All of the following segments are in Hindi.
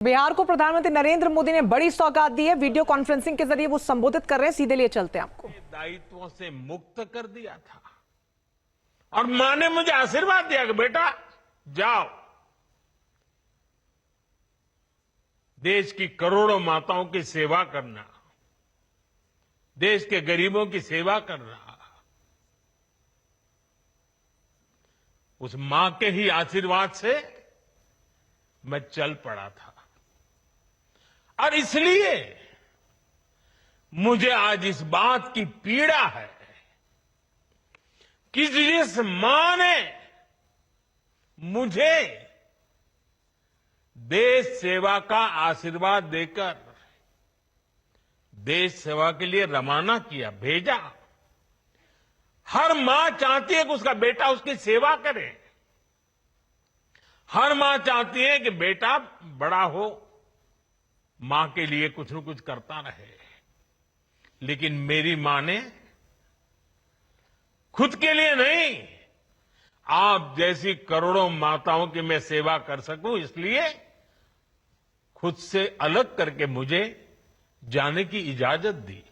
बिहार को प्रधानमंत्री नरेंद्र मोदी ने बड़ी सौगात दी है। वीडियो कॉन्फ्रेंसिंग के जरिए वो संबोधित कर रहे हैं। सीधे लिए चलते हैं आपको। दायित्वों से मुक्त कर दिया था और मां ने मुझे आशीर्वाद दिया कि बेटा जाओ, देश की करोड़ों माताओं की सेवा करना, देश के गरीबों की सेवा करना। उस मां के ही आशीर्वाद से मैं चल पड़ा था और इसलिए मुझे आज इस बात की पीड़ा है कि जिस मां ने मुझे देश सेवा का आशीर्वाद देकर देश सेवा के लिए रवाना किया, भेजा। हर मां चाहती है कि उसका बेटा उसकी सेवा करे। हर मां चाहती है कि बेटा बड़ा हो, मां के लिए कुछ न कुछ करता रहे। लेकिन मेरी मां ने खुद के लिए नहीं, आप जैसी करोड़ों माताओं की मैं सेवा कर सकूं, इसलिए खुद से अलग करके मुझे जाने की इजाजत दी।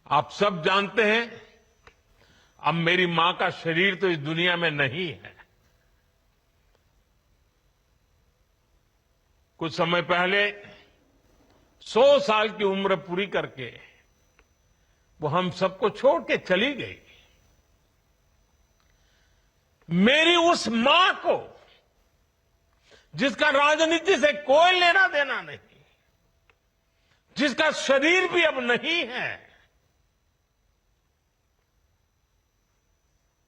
आप सब जानते हैं, अब मेरी मां का शरीर तो इस दुनिया में नहीं है। कुछ समय पहले 100 साल की उम्र पूरी करके वो हम सबको छोड़ के चली गई। मेरी उस मां को, जिसका राजनीति से कोई लेना देना नहीं, जिसका शरीर भी अब नहीं है,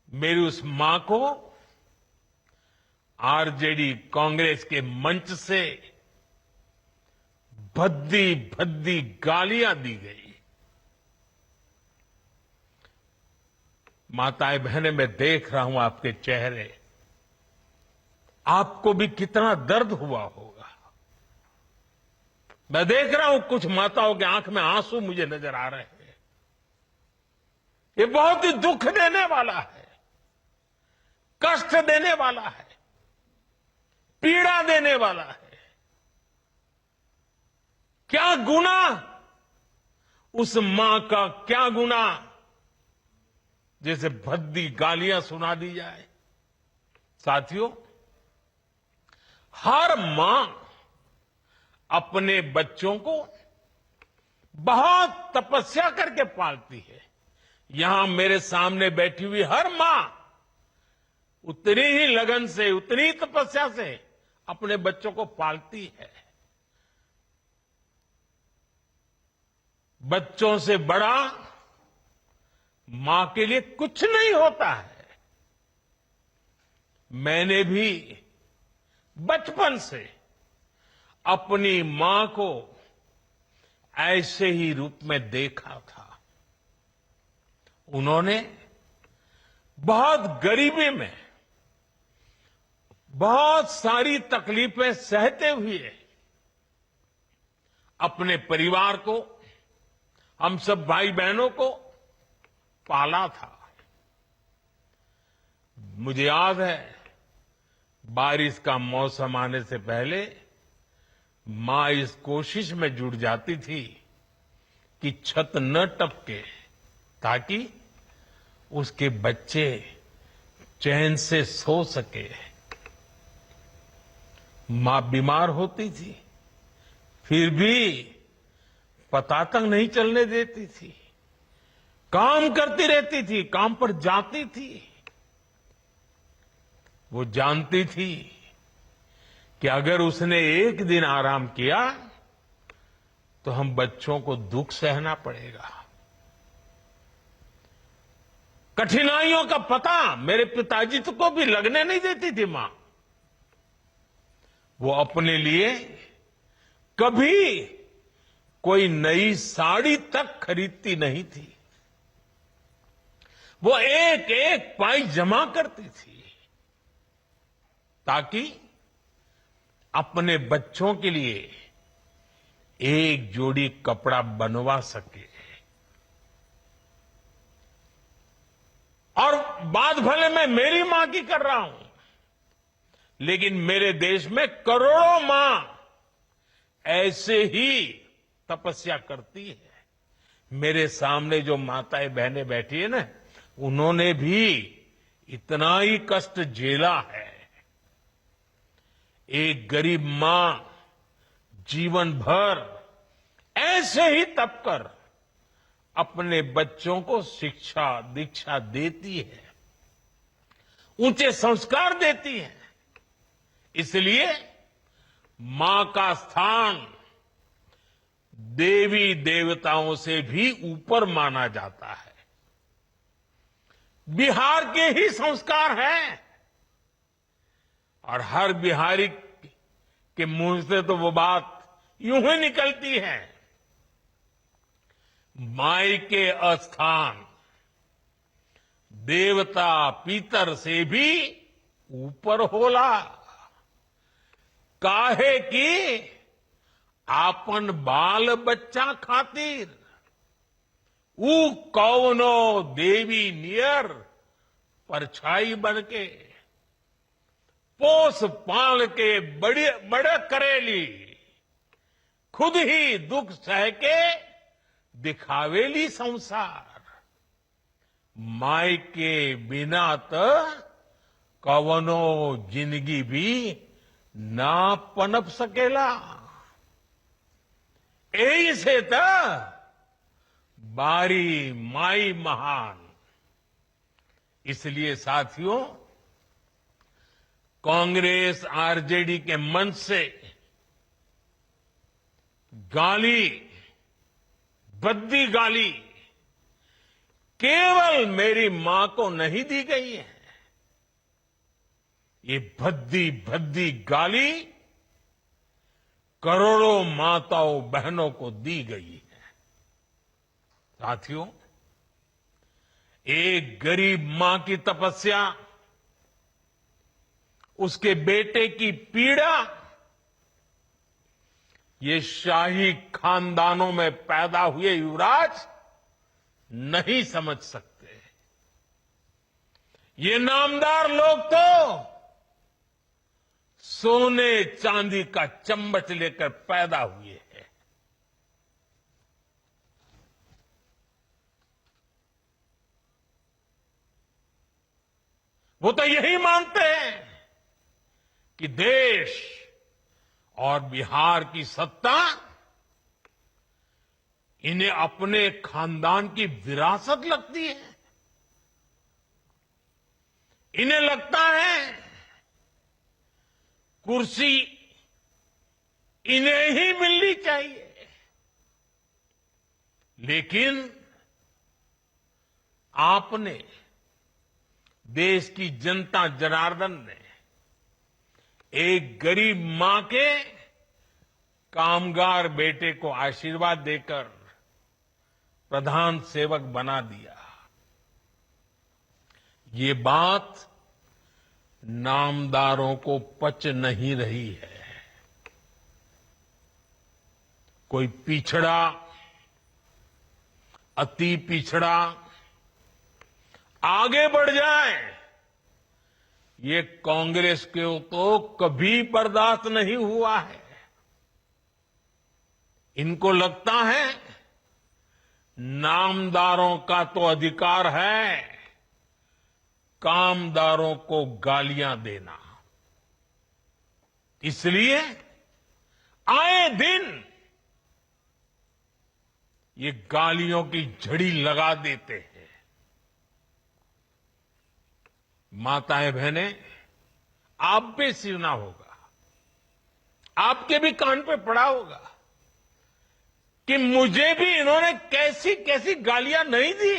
मेरी उस मां को आरजेडी कांग्रेस के मंच से भद्दी भद्दी गालियां दी गई। माताएं बहनें, मैं देख रहा हूं आपके चेहरे, आपको भी कितना दर्द हुआ होगा। मैं देख रहा हूं कुछ माताओं की आंख में आंसू मुझे नजर आ रहे हैं। ये बहुत ही दुख देने वाला है, कष्ट देने वाला है, पीड़ा देने वाला है। क्या गुनाह उस मां का, क्या गुनाह जैसे भद्दी गालियां सुना दी जाए। साथियों, हर मां अपने बच्चों को बहुत तपस्या करके पालती है। यहां मेरे सामने बैठी हुई हर मां उतनी ही लगन से, उतनी ही तपस्या से अपने बच्चों को पालती है। बच्चों से बड़ा मां के लिए कुछ नहीं होता है। मैंने भी बचपन से अपनी मां को ऐसे ही रूप में देखा था। उन्होंने बहुत गरीबी में बहुत सारी तकलीफें सहते हुए अपने परिवार को, हम सब भाई बहनों को पाला था। मुझे याद है, बारिश का मौसम आने से पहले मां इस कोशिश में जुट जाती थी कि छत न टपके, ताकि उसके बच्चे चैन से सो सके। मां बीमार होती थी, फिर भी पता तक नहीं चलने देती थी। काम करती रहती थी, काम पर जाती थी। वो जानती थी कि अगर उसने एक दिन आराम किया तो हम बच्चों को दुख सहना पड़ेगा। कठिनाइयों का पता मेरे पिताजी को भी लगने नहीं देती थी मां। वो अपने लिए कभी कोई नई साड़ी तक खरीदती नहीं थी। वो एक एक पाई जमा करती थी ताकि अपने बच्चों के लिए एक जोड़ी कपड़ा बनवा सके। और बात भले मैं मेरी मां की कर रहा हूं, लेकिन मेरे देश में करोड़ों मां ऐसे ही तपस्या करती है। मेरे सामने जो माताएं बहनें बैठी है ना, उन्होंने भी इतना ही कष्ट झेला है। एक गरीब मां जीवन भर ऐसे ही तप कर अपने बच्चों को शिक्षा दीक्षा देती है, ऊंचे संस्कार देती है। इसलिए मां का स्थान देवी देवताओं से भी ऊपर माना जाता है। बिहार के ही संस्कार हैं और हर बिहारी के मुंह से तो वो बात यूं ही निकलती है, माई के अस्थान देवता पितर से भी ऊपर होला। काहे की आपन बाल बच्चा खातिर ऊ कौनो देवी नियर परछाई बनके पोस पाल के बड़े करेली, खुद ही दुख सह के दिखावेली संसार। माई के बिना तो कवनो जिंदगी भी ना पनप सकेला। यही से तो बारी माई महान। इसलिए साथियों, कांग्रेस आरजेडी के मंच से गाली, भद्दी गाली केवल मेरी मां को नहीं दी गई है। ये भद्दी भद्दी गाली करोड़ों माताओं बहनों को दी गई है। साथियों, एक गरीब मां की तपस्या, उसके बेटे की पीड़ा, ये शाही खानदानों में पैदा हुए युवराज नहीं समझ सकते। ये नामदार लोग तो सोने चांदी का चम्मच लेकर पैदा हुए हैं। वो तो यही मानते हैं कि देश और बिहार की सत्ता इन्हें अपने खानदान की विरासत लगती है। इन्हें लगता है कुर्सी इन्हें ही मिलनी चाहिए। लेकिन आपने, देश की जनता जनार्दन ने एक गरीब मां के कामगार बेटे को आशीर्वाद देकर प्रधान सेवक बना दिया। ये बात नामदारों को पच नहीं रही है। कोई पिछड़ा, अति पिछड़ा आगे बढ़ जाए, ये कांग्रेस के तो कभी बर्दाश्त नहीं हुआ है। इनको लगता है नामदारों का तो अधिकार है कामदारों को गालियां देना। इसलिए आए दिन ये गालियों की झड़ी लगा देते हैं। माताएं बहनें, आप भी सुना होगा, आपके भी कान पे पड़ा होगा कि मुझे भी इन्होंने कैसी कैसी गालियां नहीं दी।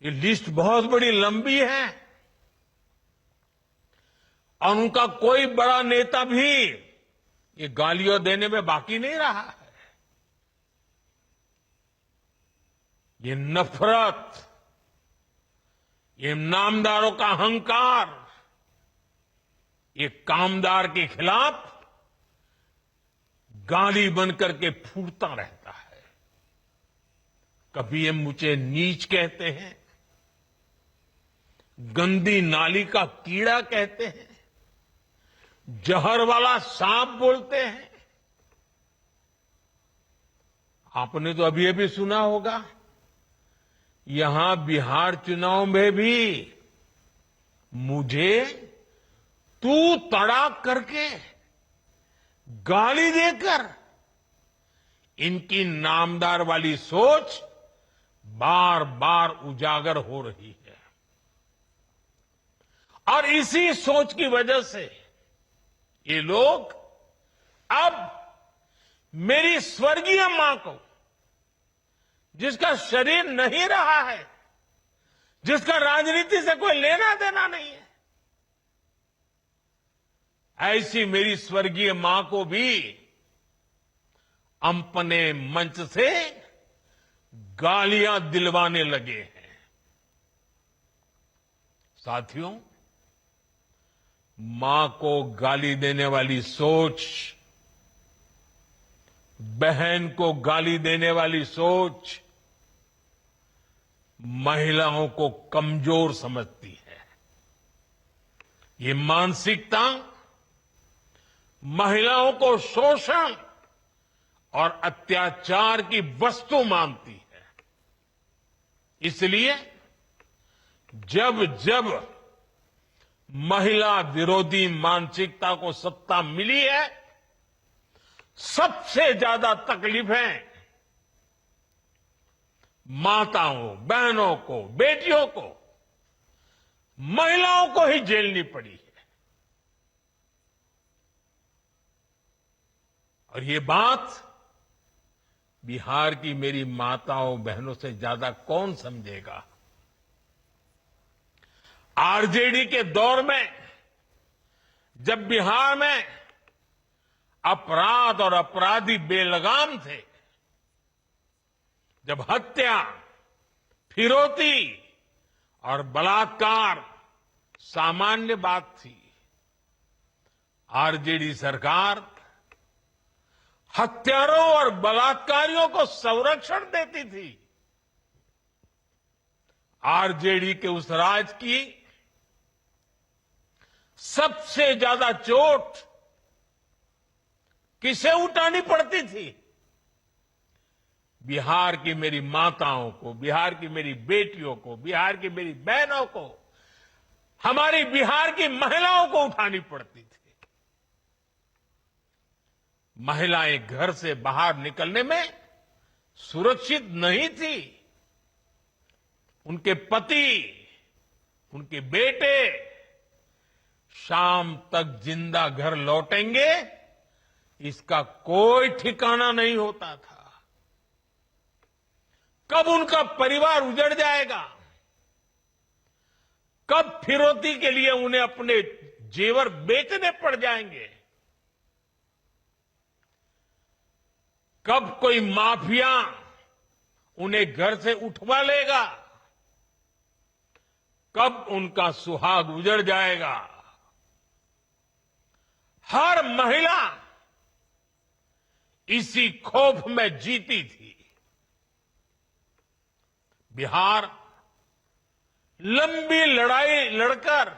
ये लिस्ट बहुत बड़ी लंबी है और उनका कोई बड़ा नेता भी ये गालियां देने में बाकी नहीं रहा है। ये नफरत, ये नामदारों का अहंकार, ये कामदार के खिलाफ गाली बनकर के फूटता रहता है। कभी ये मुझे नीच कहते हैं, गंदी नाली का कीड़ा कहते हैं, जहर वाला सांप बोलते हैं। आपने तो अभी अभी सुना होगा, यहां बिहार चुनाव में भी मुझे तू तड़ाक करके गाली देकर इनकी नामदार वाली सोच बार बार उजागर हो रही है। और इसी सोच की वजह से ये लोग अब मेरी स्वर्गीय मां को, जिसका शरीर नहीं रहा है, जिसका राजनीति से कोई लेना देना नहीं है, ऐसी मेरी स्वर्गीय मां को भी अपने मंच से गालियां दिलवाने लगे हैं। साथियों, मां को गाली देने वाली सोच, बहन को गाली देने वाली सोच महिलाओं को कमजोर समझती है। ये मानसिकता महिलाओं को शोषण और अत्याचार की वस्तु मानती है। इसलिए जब जब महिला विरोधी मानसिकता को सत्ता मिली है, सबसे ज्यादा तकलीफें माताओं, बहनों को, बेटियों को, महिलाओं को ही झेलनी पड़ी है। और ये बात बिहार की मेरी माताओं, बहनों से ज्यादा कौन समझेगा। आरजेडी के दौर में जब बिहार में अपराध और अपराधी बेलगाम थे, जब हत्या, फिरौती और बलात्कार सामान्य बात थी, आरजेडी सरकार हत्यारों और बलात्कारियों को संरक्षण देती थी। आरजेडी के उस राज की सबसे ज्यादा चोट किसे उठानी पड़ती थी? बिहार की मेरी माताओं को, बिहार की मेरी बेटियों को, बिहार की मेरी बहनों को, हमारी बिहार की महिलाओं को उठानी पड़ती थी। महिलाएं घर से बाहर निकलने में सुरक्षित नहीं थी। उनके पति, उनके बेटे शाम तक जिंदा घर लौटेंगे, इसका कोई ठिकाना नहीं होता था। कब उनका परिवार उजड़ जाएगा, कब फिरौती के लिए उन्हें अपने जेवर बेचने पड़ जाएंगे, कब कोई माफिया उन्हें घर से उठवा लेगा, कब उनका सुहाग उजड़ जाएगा। हर महिला इसी खौफ में जीती थी। बिहार लंबी लड़ाई लड़कर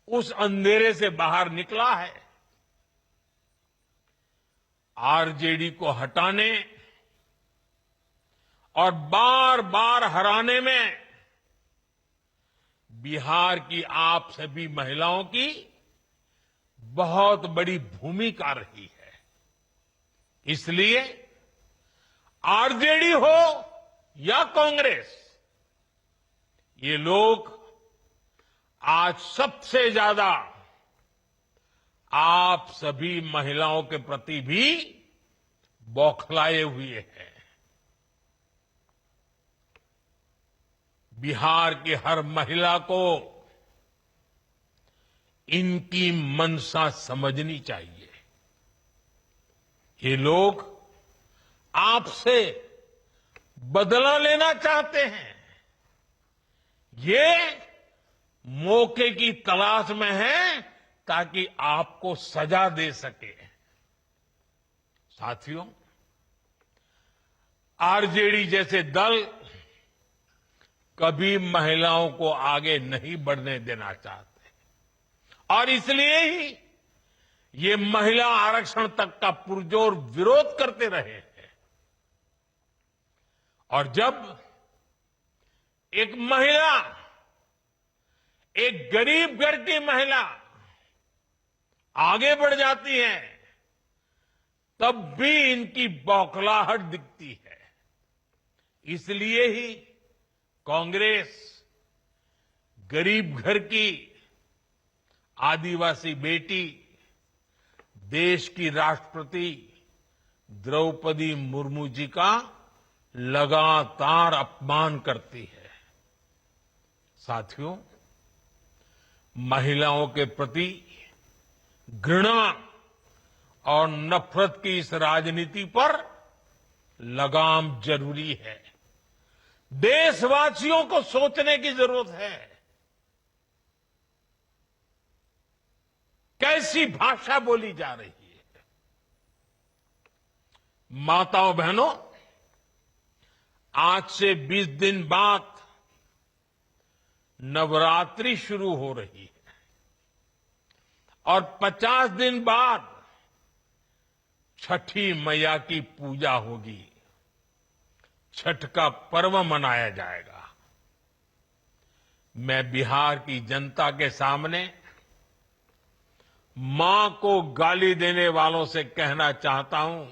उस अंधेरे से बाहर निकला है। आरजेडी को हटाने और बार बार हराने में बिहार की आप सभी महिलाओं की बहुत बड़ी भूमिका रही है। इसलिए आरजेडी हो या कांग्रेस, ये लोग आज सबसे ज्यादा आप सभी महिलाओं के प्रति भी बौखलाए हुए हैं। बिहार की हर महिला को इनकी मंशा समझनी चाहिए। ये लोग आपसे बदला लेना चाहते हैं। ये मौके की तलाश में हैं ताकि आपको सजा दे सके। साथियों, आरजेडी जैसे दल कभी महिलाओं को आगे नहीं बढ़ने देना चाहते और इसलिए ही ये महिला आरक्षण तक का पुरजोर विरोध करते रहे हैं। और जब एक महिला, एक गरीब घर की महिला आगे बढ़ जाती है, तब भी इनकी बौखलाहट दिखती है। इसलिए ही कांग्रेस गरीब घर की आदिवासी बेटी, देश की राष्ट्रपति द्रौपदी मुर्मू जी का लगातार अपमान करती है। साथियों, महिलाओं के प्रति घृणा और नफरत की इस राजनीति पर लगाम जरूरी है। देशवासियों को सोचने की जरूरत है। कैसी भाषा बोली जा रही है। माताओं बहनों, आज से 20 दिन बाद नवरात्रि शुरू हो रही है और 50 दिन बाद छठी मैया की पूजा होगी। छठ का पर्व मनाया जाएगा। मैं बिहार की जनता के सामने मां को गाली देने वालों से कहना चाहता हूं,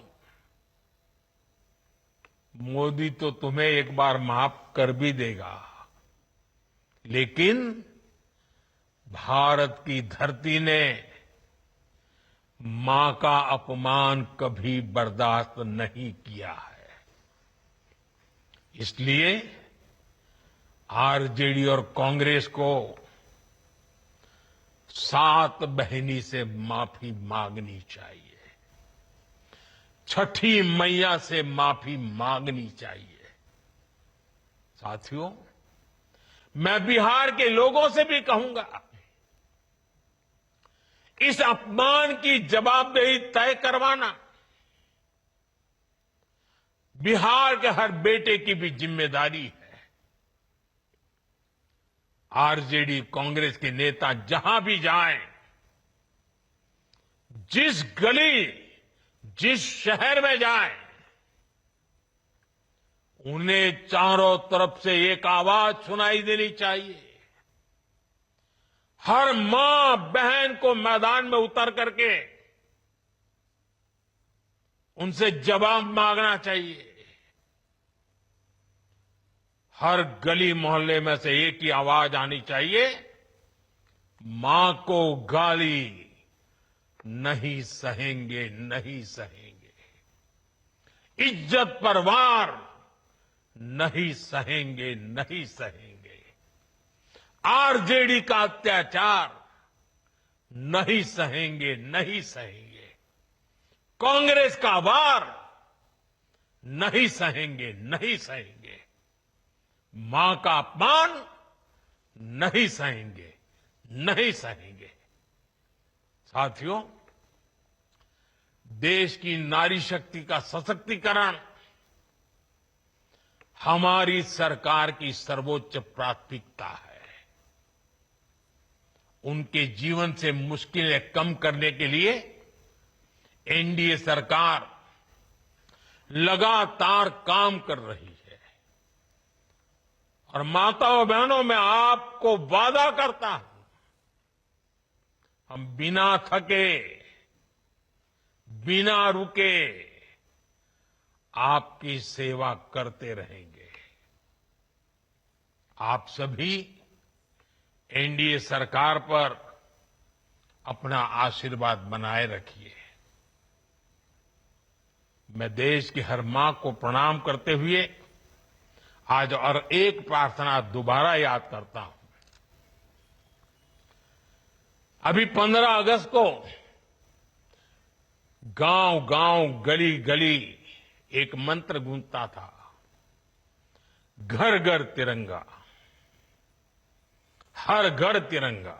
मोदी तो तुम्हें एक बार माफ कर भी देगा, लेकिन भारत की धरती ने मां का अपमान कभी बर्दाश्त नहीं किया है। इसलिए आरजेडी और कांग्रेस को 7 बहिनी से माफी मांगनी चाहिए। छठी मैया से माफी मांगनी चाहिए। साथियों, मैं बिहार के लोगों से भी कहूंगा, इस अपमान की जवाबदेही तय करवाना बिहार के हर बेटे की भी जिम्मेदारी है। आरजेडी कांग्रेस के नेता जहां भी जाएं, जिस गली, जिस शहर में जाएं, उन्हें चारों तरफ से एक आवाज सुनाई देनी चाहिए। हर मां बहन को मैदान में उतर करके उनसे जवाब मांगना चाहिए। हर गली मोहल्ले में से एक ही आवाज आनी चाहिए, मां को गाली नहीं सहेंगे, नहीं सहेंगे। इज्जत पर वार नहीं सहेंगे, नहीं सहेंगे। आरजेडी का अत्याचार नहीं सहेंगे, नहीं सहेंगे। कांग्रेस का वार नहीं सहेंगे, नहीं सहेंगे। मां का अपमान नहीं सहेंगे, नहीं सहेंगे। साथियों, देश की नारी शक्ति का सशक्तिकरण हमारी सरकार की सर्वोच्च प्राथमिकता है। उनके जीवन से मुश्किलें कम करने के लिए एनडीए सरकार लगातार काम कर रही है। और माताओं बहनों, मैं आपको वादा करता हूं, हम बिना थके, बिना रुके आपकी सेवा करते रहेंगे। आप सभी एनडीए सरकार पर अपना आशीर्वाद बनाए रखिए। मैं देश की हर मां को प्रणाम करते हुए आज और एक प्रार्थना दोबारा याद करता हूं। अभी 15 अगस्त को गांव गांव, गली गली एक मंत्र गूंजता था, घर घर तिरंगा, हर घर तिरंगा।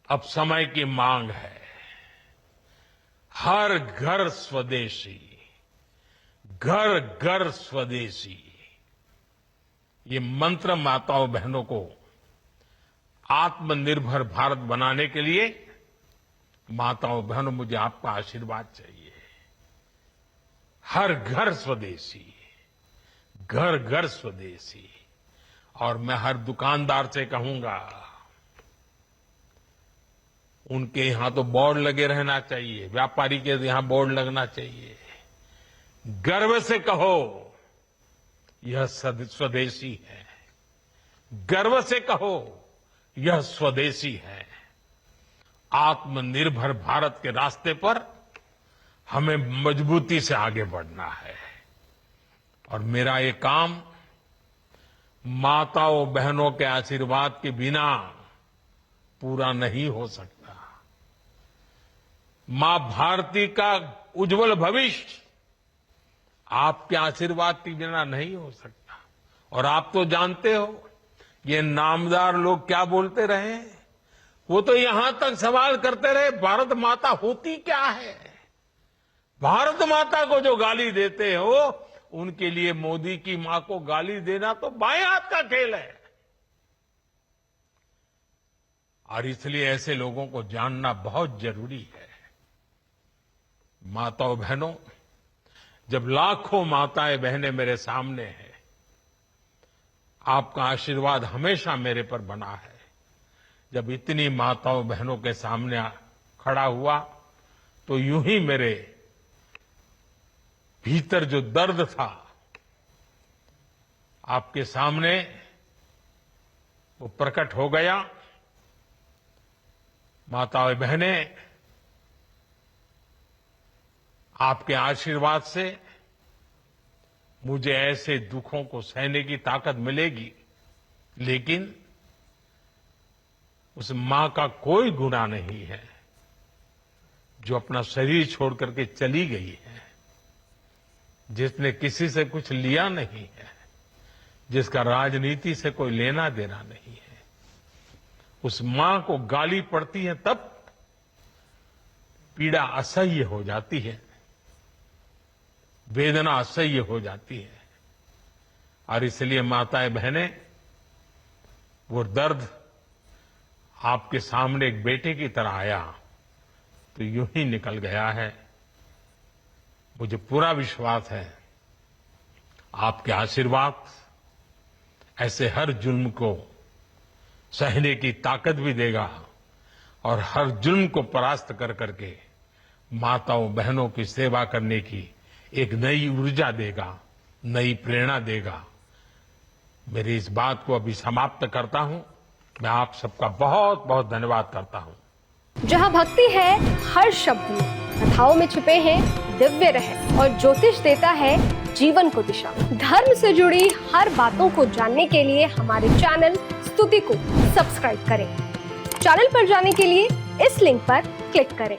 अब समय की मांग है, हर घर स्वदेशी, घर घर स्वदेशी। ये मंत्र माताओं बहनों को आत्मनिर्भर भारत बनाने के लिए माताओं बहनों मुझे आपका आशीर्वाद चाहिए। हर घर स्वदेशी, घर घर स्वदेशी। और मैं हर दुकानदार से कहूंगा, उनके यहां तो बोर्ड लगे रहना चाहिए, व्यापारी के यहां बोर्ड लगना चाहिए। गर्व से कहो यह स्वदेशी है, गर्व से कहो यह स्वदेशी है। आत्मनिर्भर भारत के रास्ते पर हमें मजबूती से आगे बढ़ना है। और मेरा ये काम माताओं बहनों के आशीर्वाद के बिना पूरा नहीं हो सकता। मां भारती का उज्जवल भविष्य आपके आशीर्वाद के बिना नहीं हो सकता। और आप तो जानते हो, ये नामदार लोग क्या बोलते रहे, वो तो यहां तक सवाल करते रहे, भारत माता होती क्या है। भारत माता को जो गाली देते हो, उनके लिए मोदी की मां को गाली देना तो बाएं हाथ का खेल है। और इसलिए ऐसे लोगों को जानना बहुत जरूरी है। माताओं बहनों, जब लाखों माताएं बहनें मेरे सामने हैं, आपका आशीर्वाद हमेशा मेरे पर बना है। जब इतनी माताओं बहनों के सामने खड़ा हुआ तो यूं ही मेरे भीतर जो दर्द था, आपके सामने वो प्रकट हो गया। माताएं बहनें, आपके आशीर्वाद से मुझे ऐसे दुखों को सहने की ताकत मिलेगी, लेकिन उस मां का कोई गुनाह नहीं है जो अपना शरीर छोड़ करके चली गई है, जिसने किसी से कुछ लिया नहीं है, जिसका राजनीति से कोई लेना देना नहीं है। उस मां को गाली पड़ती है तब पीड़ा असह्य हो जाती है, वेदना असह्य हो जाती है। और इसलिए माताएं बहनें, वो दर्द आपके सामने एक बेटे की तरह आया तो यूं ही निकल गया है। मुझे पूरा विश्वास है आपके आशीर्वाद ऐसे हर जुल्म को सहने की ताकत भी देगा और हर जुल्म को परास्त कर करके माताओं बहनों की सेवा करने की एक नई ऊर्जा देगा, नई प्रेरणा देगा। मेरी इस बात को अभी समाप्त करता हूं। मैं आप सबका बहुत बहुत धन्यवाद करता हूं। जहां भक्ति है हर शब्द में, कथाओं में छुपे हैं दिव्य रहस्य और ज्योतिष देता है जीवन को दिशा। धर्म से जुड़ी हर बातों को जानने के लिए हमारे चैनल स्तुति को सब्सक्राइब करें। चैनल पर जाने के लिए इस लिंक पर क्लिक करें।